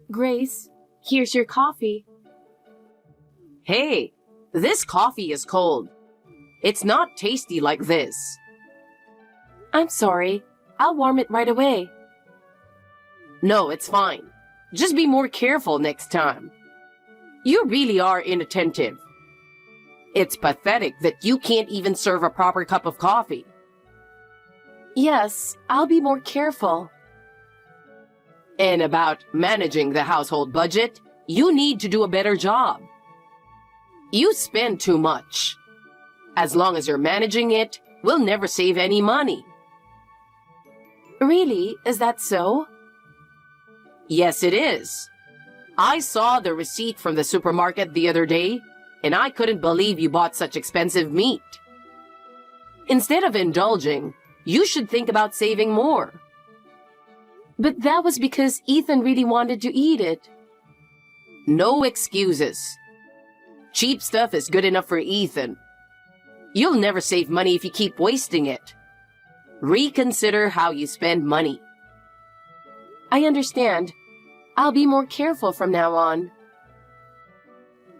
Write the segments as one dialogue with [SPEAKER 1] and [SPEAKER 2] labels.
[SPEAKER 1] Grace, here's your coffee.
[SPEAKER 2] Hey, this coffee is cold. It's not tasty like this.
[SPEAKER 1] I'm sorry. I'll warm it right away.
[SPEAKER 2] No, it's fine. Just be more careful next time. You really are inattentive. It's pathetic that you can't even serve a proper cup of coffee.
[SPEAKER 1] Yes, I'll be more careful.
[SPEAKER 2] And about managing the household budget, you need to do a better job. You spend too much. As long as you're managing it, we'll never save any money.
[SPEAKER 1] Really? Is that so?
[SPEAKER 2] Yes, it is. I saw the receipt from the supermarket the other day, and I couldn't believe you bought such expensive meat. Instead of indulging, you should think about saving more.
[SPEAKER 1] But that was because Ethan really wanted to eat it.
[SPEAKER 2] No excuses. Cheap stuff is good enough for Ethan. You'll never save money if you keep wasting it. Reconsider how you spend money.
[SPEAKER 1] I understand. I'll be more careful from now on.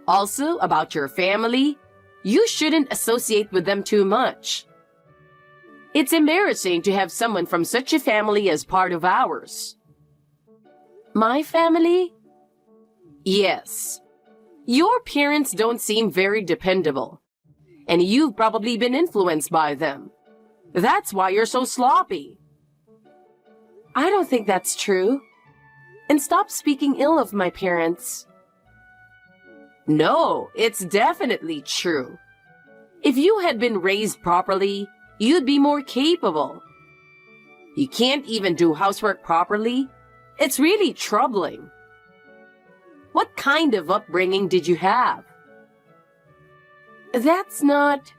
[SPEAKER 2] Also, about your family, you shouldn't associate with them too much. It's embarrassing to have someone from such a family as part of ours.
[SPEAKER 1] My family?
[SPEAKER 2] Yes. Your parents don't seem very dependable, and you've probably been influenced by them. That's why you're so sloppy.
[SPEAKER 1] I don't think that's true. And stop speaking ill of my parents.
[SPEAKER 2] No, it's definitely true. If you had been raised properly, you'd be more capable. You can't even do housework properly? It's really troubling. What kind of upbringing did you have?
[SPEAKER 1] That's not...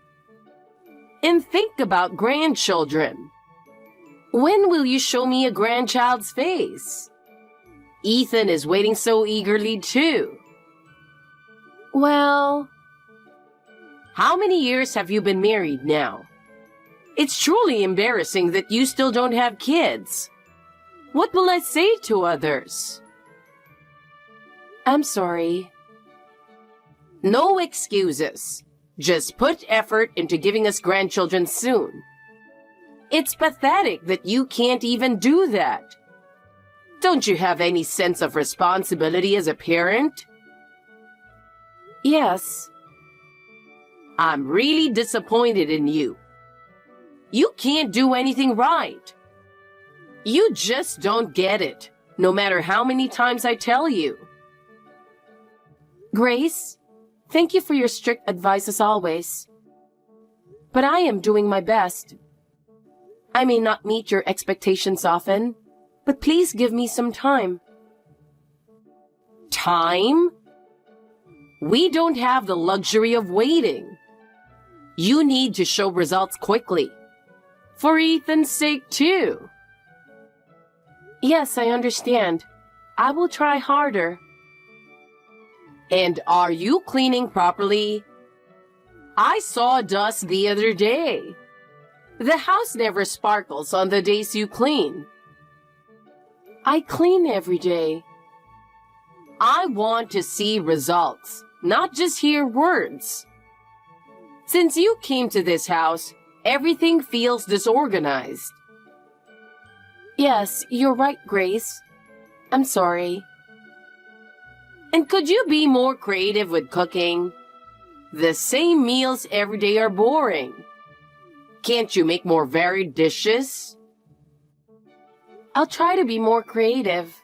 [SPEAKER 2] And think about grandchildren. When will you show me a grandchild's face? Ethan is waiting so eagerly too.
[SPEAKER 1] Well...
[SPEAKER 2] How many years have you been married now? It's truly embarrassing that you still don't have kids. What will I say to others?
[SPEAKER 1] I'm sorry.
[SPEAKER 2] No excuses. Just put effort into giving us grandchildren soon. It's pathetic that you can't even do that. Don't you have any sense of responsibility as a parent?
[SPEAKER 1] Yes.
[SPEAKER 2] I'm really disappointed in you. You can't do anything right. You just don't get it, no matter how many times I tell you.
[SPEAKER 1] Grace, thank you for your strict advice as always. But I am doing my best. I may not meet your expectations often, but please give me some time.
[SPEAKER 2] Time? We don't have the luxury of waiting. You need to show results quickly. For Ethan's sake, too.
[SPEAKER 1] Yes, I understand. I will try harder.
[SPEAKER 2] And are you cleaning properly? I saw dust the other day. The house never sparkles on the days you clean.
[SPEAKER 1] I clean every day.
[SPEAKER 2] I want to see results, not just hear words. Since you came to this house, everything feels disorganized.
[SPEAKER 1] Yes, you're right, Grace. I'm sorry.
[SPEAKER 2] And could you be more creative with cooking? The same meals every day are boring. Can't you make more varied dishes?
[SPEAKER 1] I'll try to be more creative.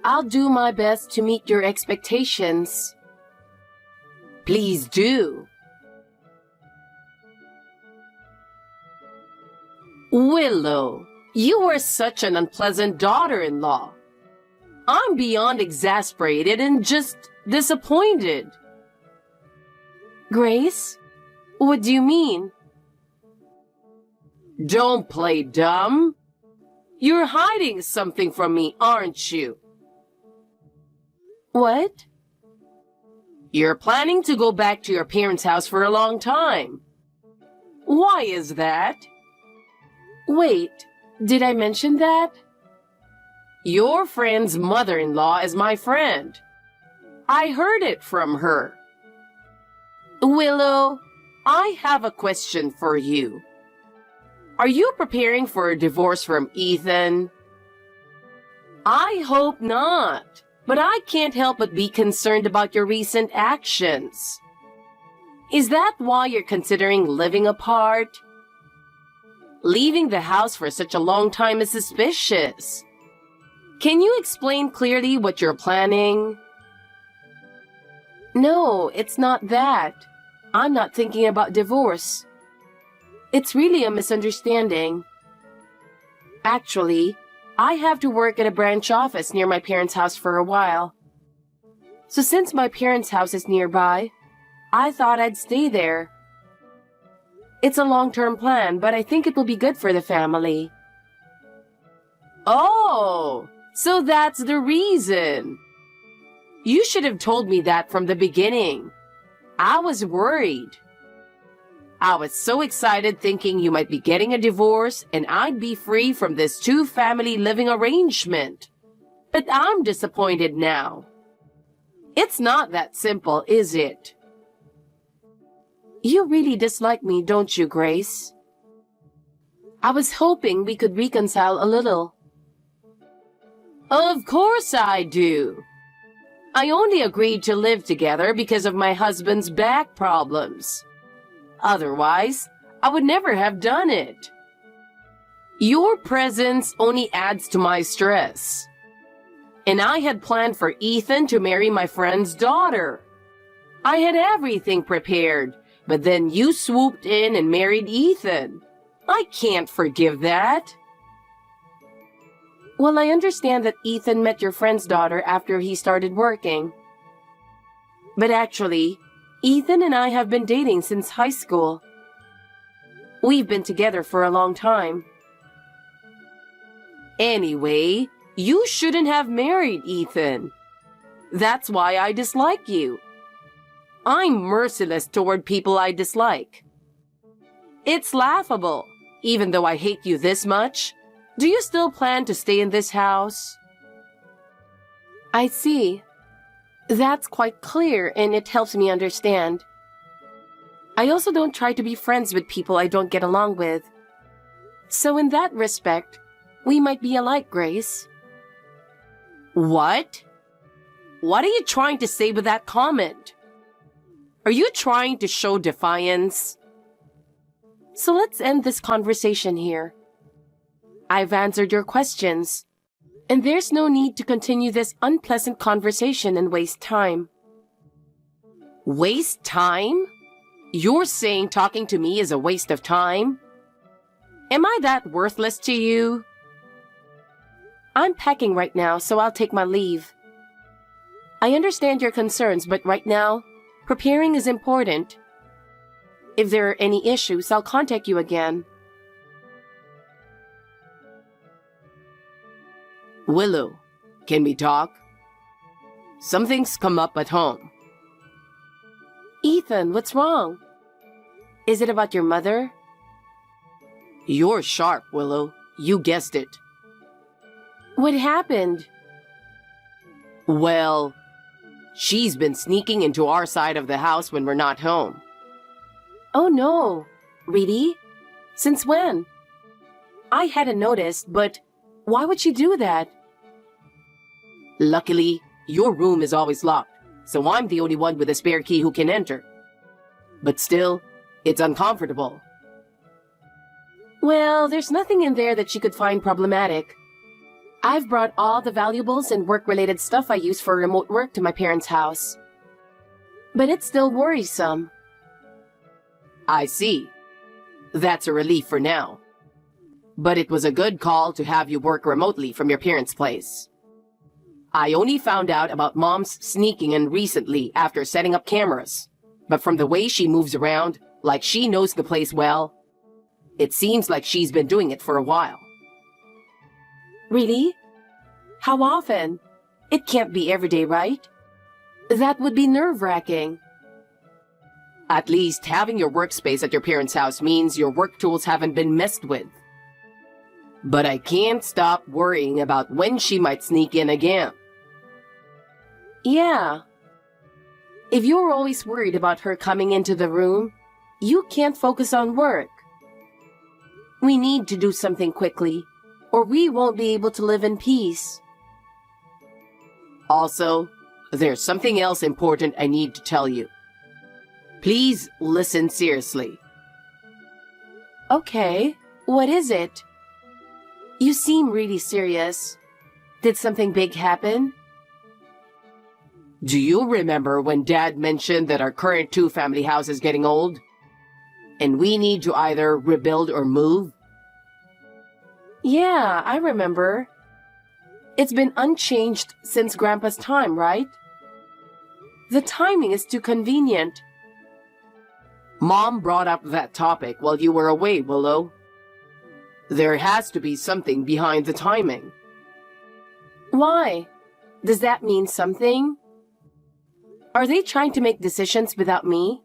[SPEAKER 1] I'll do my best to meet your expectations.
[SPEAKER 2] Please do. Willow, you are such an unpleasant daughter-in-law. I'm beyond exasperated and just disappointed.
[SPEAKER 1] Grace, what do you mean?
[SPEAKER 2] Don't play dumb. You're hiding something from me, aren't you?
[SPEAKER 1] What?
[SPEAKER 2] You're planning to go back to your parents' house for a long time. Why is that?
[SPEAKER 1] Wait, did I mention that?
[SPEAKER 2] Your friend's mother-in-law is my friend. I heard it from her. Willow, I have a question for you. Are you preparing for a divorce from Ethan? I hope not, but I can't help but be concerned about your recent actions. Is that why you're considering living apart? Leaving the house for such a long time is suspicious. Can you explain clearly what you're planning?
[SPEAKER 1] No, it's not that. I'm not thinking about divorce. It's really a misunderstanding. Actually, I have to work at a branch office near my parents' house for a while. So since my parents' house is nearby, I thought I'd stay there. It's a long-term plan, but I think it will be good for the family.
[SPEAKER 2] Oh, so that's the reason. You should have told me that from the beginning. I was worried. I was so excited thinking you might be getting a divorce and I'd be free from this two-family living arrangement. But I'm disappointed now. It's not that simple, is it?
[SPEAKER 1] You really dislike me, don't you, Grace? I was hoping we could reconcile a little.
[SPEAKER 2] Of course I do. I only agreed to live together because of my husband's back problems. Otherwise, I would never have done it. Your presence only adds to my stress. And I had planned for Ethan to marry my friend's daughter. I had everything prepared, but then you swooped in and married Ethan. I can't forgive that.
[SPEAKER 1] Well, I understand that Ethan met your friend's daughter after he started working. But actually, Ethan and I have been dating since high school. We've been together for a long time.
[SPEAKER 2] Anyway, you shouldn't have married Ethan. That's why I dislike you. I'm merciless toward people I dislike. It's laughable, even though I hate you this much. Do you still plan to stay in this house?
[SPEAKER 1] I see. That's quite clear, and it helps me understand. I also don't try to be friends with people I don't get along with. So in that respect, we might be alike, Grace.
[SPEAKER 2] What? What are you trying to say with that comment? Are you trying to show defiance?
[SPEAKER 1] So let's end this conversation here. I've answered your questions, and there's no need to continue this unpleasant conversation and waste time.
[SPEAKER 2] Waste time? You're saying talking to me is a waste of time? Am I that worthless to you?
[SPEAKER 1] I'm packing right now, so I'll take my leave. I understand your concerns, but right now, preparing is important. If there are any issues, I'll contact you again.
[SPEAKER 2] Willow, can we talk? Something's come up at home.
[SPEAKER 1] Ethan, what's wrong? Is it about your mother?
[SPEAKER 2] You're sharp, Willow. You guessed it.
[SPEAKER 1] What happened?
[SPEAKER 2] Well, she's been sneaking into our side of the house when we're not home.
[SPEAKER 1] Oh no. Really? Since when? I hadn't noticed, but why would she do that?
[SPEAKER 2] Luckily, your room is always locked, so I'm the only one with a spare key who can enter. But still, it's uncomfortable.
[SPEAKER 1] Well, there's nothing in there that she could find problematic. I've brought all the valuables and work-related stuff I use for remote work to my parents' house. But it's still worrisome.
[SPEAKER 2] I see. That's a relief for now. But it was a good call to have you work remotely from your parents' place. I only found out about Mom's sneaking in recently after setting up cameras. But from the way she moves around, like she knows the place well, it seems like she's been doing it for a while.
[SPEAKER 1] Really? How often? It can't be every day, right? That would be nerve-wracking.
[SPEAKER 2] At least having your workspace at your parents' house means your work tools haven't been messed with. But I can't stop worrying about when she might sneak in again.
[SPEAKER 1] Yeah. If you're always worried about her coming into the room, you can't focus on work. We need to do something quickly, or we won't be able to live in peace.
[SPEAKER 2] Also, there's something else important I need to tell you. Please listen seriously.
[SPEAKER 1] Okay, what is it? You seem really serious. Did something big happen?
[SPEAKER 2] Do you remember when Dad mentioned that our current two-family house is getting old? And we need to either rebuild or move?
[SPEAKER 1] Yeah, I remember. It's been unchanged since Grandpa's time, right? The timing is too convenient.
[SPEAKER 2] Mom brought up that topic while you were away, Willow. There has to be something behind the timing.
[SPEAKER 1] Why? Does that mean something? Are they trying to make decisions without me?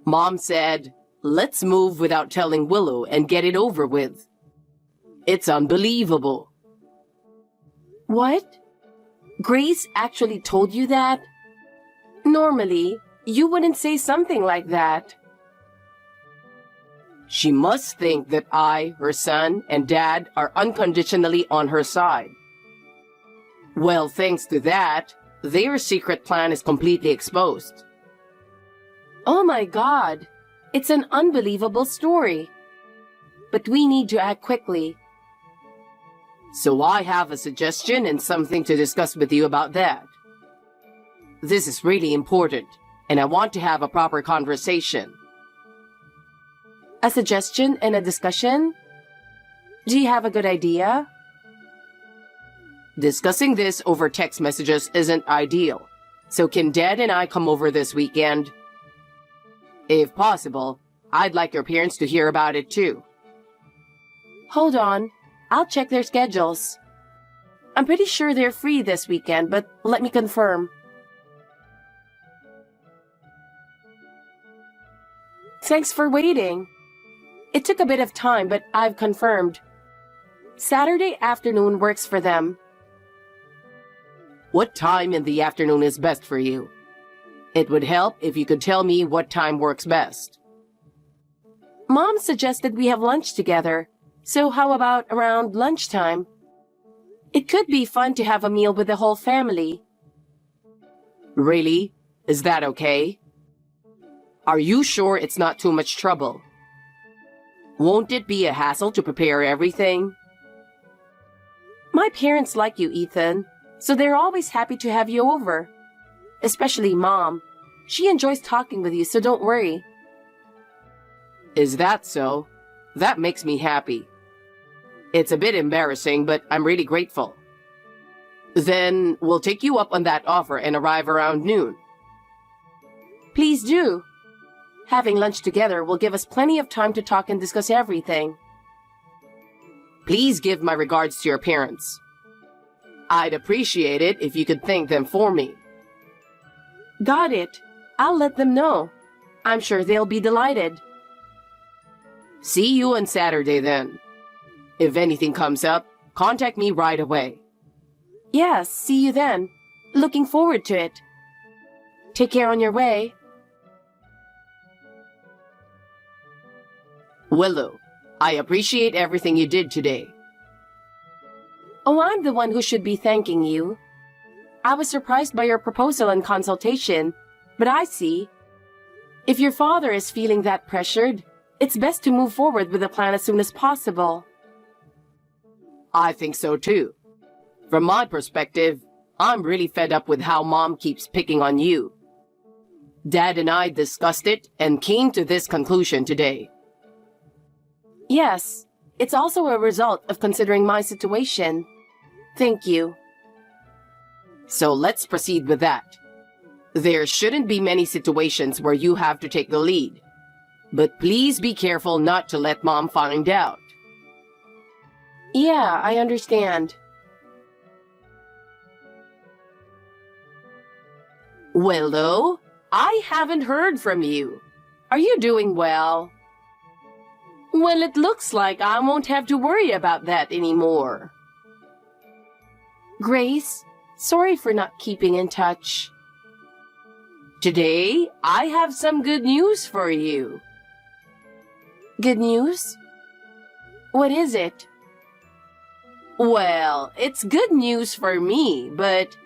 [SPEAKER 2] Mom said, let's move without telling Willow and get it over with. It's unbelievable.
[SPEAKER 1] What? Grace actually told you that? Normally, you wouldn't say something like that.
[SPEAKER 2] She must think that I, her son, and Dad are unconditionally on her side. Well, thanks to that, their secret plan is completely exposed.
[SPEAKER 1] Oh my God! It's an unbelievable story. But we need to act quickly.
[SPEAKER 2] So I have a suggestion and something to discuss with you about that. This is really important, and I want to have a proper conversation.
[SPEAKER 1] A suggestion and a discussion? Do you have a good idea?
[SPEAKER 2] Discussing this over text messages isn't ideal, so can Dad and I come over this weekend? If possible, I'd like your parents to hear about it too.
[SPEAKER 1] Hold on, I'll check their schedules. I'm pretty sure they're free this weekend, but let me confirm. Thanks for waiting. It took a bit of time, but I've confirmed. Saturday afternoon works for them.
[SPEAKER 2] What time in the afternoon is best for you? It would help if you could tell me what time works best.
[SPEAKER 1] Mom suggested we have lunch together, so how about around lunchtime? It could be fun to have a meal with the whole family.
[SPEAKER 2] Really? Is that okay? Are you sure it's not too much trouble? Won't it be a hassle to prepare everything?
[SPEAKER 1] My parents like you, Ethan, so they're always happy to have you over. Especially Mom. She enjoys talking with you, so don't worry.
[SPEAKER 2] Is that so? That makes me happy. It's a bit embarrassing, but I'm really grateful. Then we'll take you up on that offer and arrive around noon.
[SPEAKER 1] Please do. Having lunch together will give us plenty of time to talk and discuss everything.
[SPEAKER 2] Please give my regards to your parents. I'd appreciate it if you could thank them for me.
[SPEAKER 1] Got it. I'll let them know. I'm sure they'll be delighted.
[SPEAKER 2] See you on Saturday then. If anything comes up, contact me right away.
[SPEAKER 1] Yes, see you then. Looking forward to it. Take care on your way.
[SPEAKER 2] Willow, I appreciate everything you did today.
[SPEAKER 1] Oh, I'm the one who should be thanking you. I was surprised by your proposal and consultation, but I see. If your father is feeling that pressured, it's best to move forward with the plan as soon as possible.
[SPEAKER 2] I think so too. From my perspective, I'm really fed up with how Mom keeps picking on you. Dad and I discussed it and came to this conclusion today.
[SPEAKER 1] Yes, it's also a result of considering my situation. Thank you.
[SPEAKER 2] So let's proceed with that. There shouldn't be many situations where you have to take the lead. But please be careful not to let Mom find out.
[SPEAKER 1] Yeah, I understand.
[SPEAKER 2] Willow, I haven't heard from you. Are you doing well? Well, it looks like I won't have to worry about that anymore.
[SPEAKER 1] Grace, sorry for not keeping in touch.
[SPEAKER 2] Today, I have some good news for you.
[SPEAKER 1] Good news? What is it?
[SPEAKER 2] Well, it's good news for me, but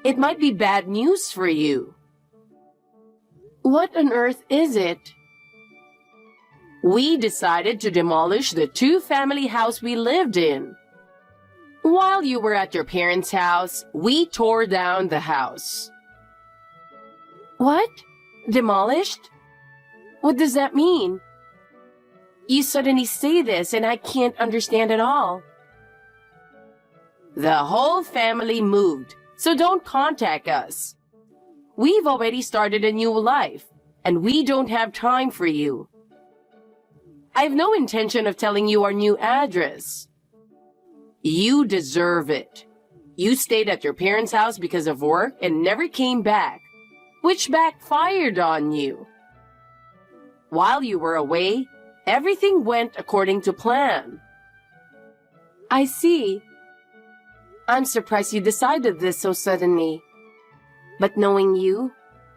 [SPEAKER 2] it might be bad news for you.
[SPEAKER 1] What on earth is it?
[SPEAKER 2] We decided to demolish the two-family house we lived in. While you were at your parents' house, we tore down the house.
[SPEAKER 1] What? Demolished? What does that mean? You suddenly say this and I can't understand at all.
[SPEAKER 2] The whole family moved, so don't contact us. We've already started a new life, and we don't have time for you. I have no intention of telling you our new address. You deserve it. You stayed at your parents' house because of work and never came back, which backfired on you. While you were away, everything went according to plan.
[SPEAKER 1] I see. I'm surprised you decided this so suddenly. But knowing you,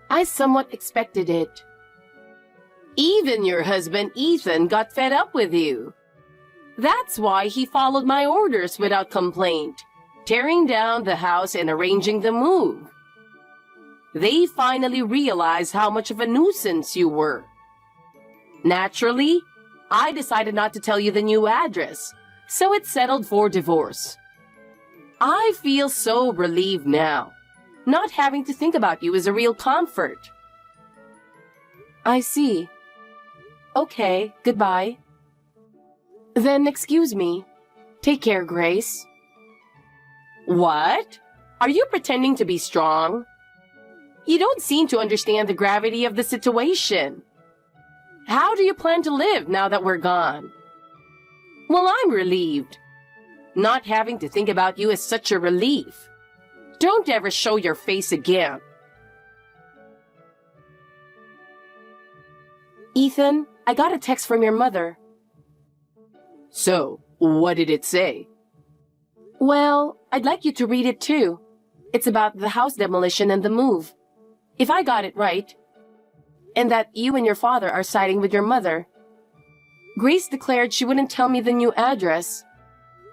[SPEAKER 1] I somewhat expected it.
[SPEAKER 2] Even your husband Ethan got fed up with you. That's why he followed my orders without complaint, tearing down the house and arranging the move. They finally realized how much of a nuisance you were. Naturally, I decided not to tell you the new address, so it settled for divorce. I feel so relieved now. Not having to think about you is a real comfort.
[SPEAKER 1] I see. Okay, goodbye. Then excuse me. Take care, Grace.
[SPEAKER 2] What? Are you pretending to be strong? You don't seem to understand the gravity of the situation. How do you plan to live now that we're gone? Well, I'm relieved. Not having to think about you is such a relief. Don't ever show your face again.
[SPEAKER 1] Ethan, I got a text from your mother.
[SPEAKER 2] So, what did it say?
[SPEAKER 1] Well, I'd like you to read it too. It's about the house demolition and the move. If I got it right, and that you and your father are siding with your mother. Grace declared she wouldn't tell me the new address,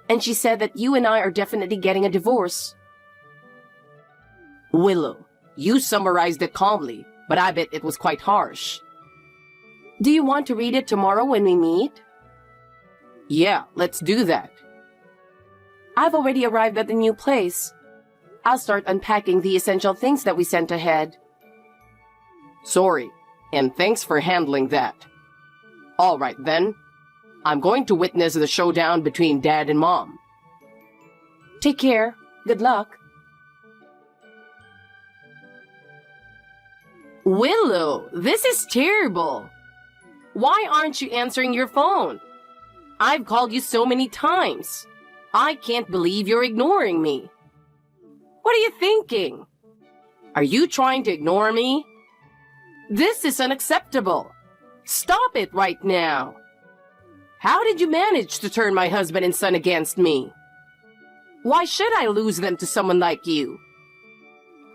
[SPEAKER 1] and she said that you and I are definitely getting a divorce.
[SPEAKER 2] Willow, you summarized it calmly, but I bet it was quite harsh.
[SPEAKER 1] Do you want to read it tomorrow when we meet?
[SPEAKER 2] Yeah, let's do that.
[SPEAKER 1] I've already arrived at the new place. I'll start unpacking the essential things that we sent ahead.
[SPEAKER 2] Sorry, and thanks for handling that. All right then. I'm going to witness the showdown between Dad and Mom.
[SPEAKER 1] Take care. Good luck.
[SPEAKER 2] Willow, this is terrible. Why aren't you answering your phone? I've called you so many times. I can't believe you're ignoring me. What are you thinking? Are you trying to ignore me? This is unacceptable. Stop it right now. How did you manage to turn my husband and son against me? Why should I lose them to someone like you?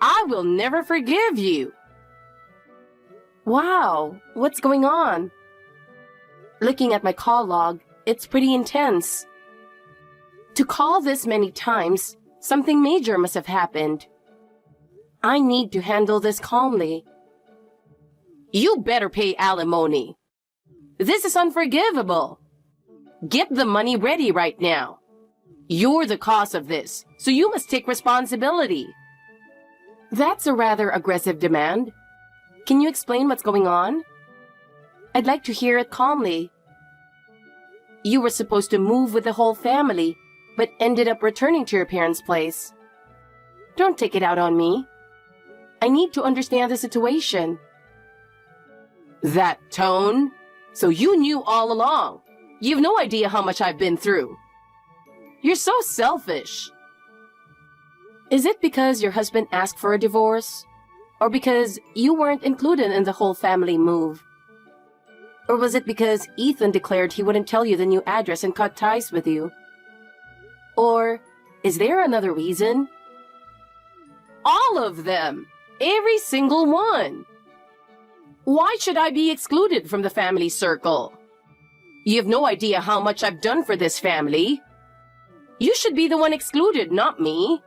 [SPEAKER 2] I will never forgive you.
[SPEAKER 1] Wow, what's going on? Looking at my call log, it's pretty intense. To call this many times, something major must have happened. I need to handle this calmly.
[SPEAKER 2] You better pay alimony. This is unforgivable. Get the money ready right now. You're the cause of this, so you must take responsibility.
[SPEAKER 1] That's a rather aggressive demand. Can you explain what's going on? I'd like to hear it calmly. You were supposed to move with the whole family, but ended up returning to your parents' place. Don't take it out on me. I need to understand the situation.
[SPEAKER 2] That tone? So you knew all along. You've no idea how much I've been through. You're so selfish.
[SPEAKER 1] Is it because your husband asked for a divorce? Or because you weren't included in the whole family move? Or was it because Ethan declared he wouldn't tell you the new address and cut ties with you? Or is there another reason?
[SPEAKER 2] All of them! Every single one! Why should I be excluded from the family circle? You have no idea how much I've done for this family. You should be the one excluded, not me.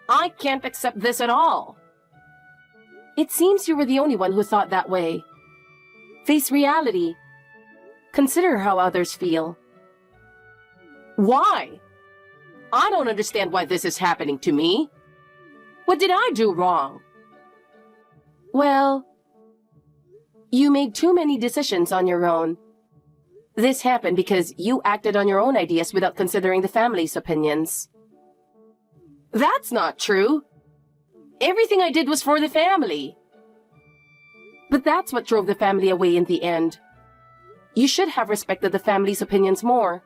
[SPEAKER 2] I can't accept this at all.
[SPEAKER 1] It seems you were the only one who thought that way. Face reality. Consider how others feel.
[SPEAKER 2] Why? I don't understand why this is happening to me. What did I do wrong?
[SPEAKER 1] Well, you made too many decisions on your own. This happened because you acted on your own ideas without considering the family's opinions.
[SPEAKER 2] That's not true. Everything I did was for the family.
[SPEAKER 1] But that's what drove the family away in the end. You should have respected the family's opinions more.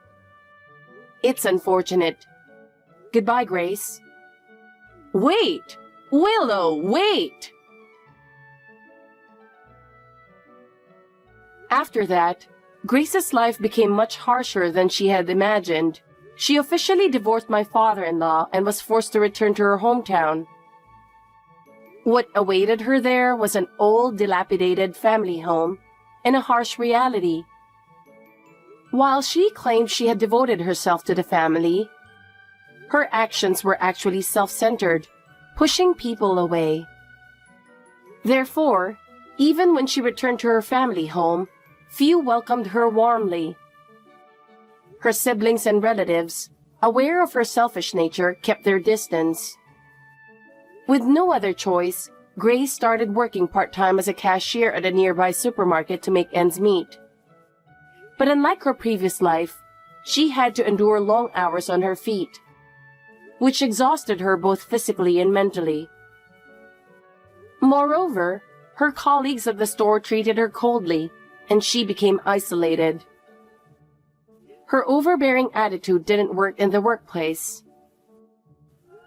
[SPEAKER 1] It's unfortunate. Goodbye, Grace.
[SPEAKER 2] Wait! Willow, wait!
[SPEAKER 1] After that, Grace's life became much harsher than she had imagined. She officially divorced my father-in-law and was forced to return to her hometown. What awaited her there was an old, dilapidated family home and a harsh reality. While she claimed she had devoted herself to the family, her actions were actually self-centered, pushing people away. Therefore, even when she returned to her family home, few welcomed her warmly. Her siblings and relatives, aware of her selfish nature, kept their distance. With no other choice, Grace started working part-time as a cashier at a nearby supermarket to make ends meet. But unlike her previous life, she had to endure long hours on her feet, which exhausted her both physically and mentally. Moreover, her colleagues at the store treated her coldly, and she became isolated. Her overbearing attitude didn't work in the workplace.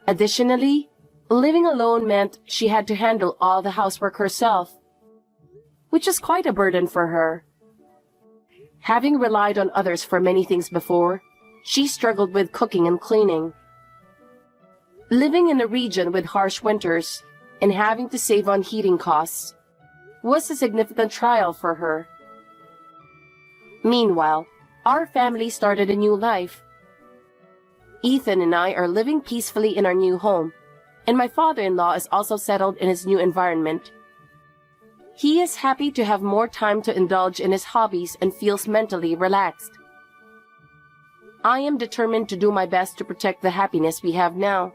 [SPEAKER 1] Additionally, living alone meant she had to handle all the housework herself, which is quite a burden for her. Having relied on others for many things before, she struggled with cooking and cleaning. Living in a region with harsh winters and having to save on heating costs was a significant trial for her. Meanwhile, our family started a new life. Ethan and I are living peacefully in our new home, and my father-in-law is also settled in his new environment. He is happy to have more time to indulge in his hobbies and feels mentally relaxed. I am determined to do my best to protect the happiness we have now.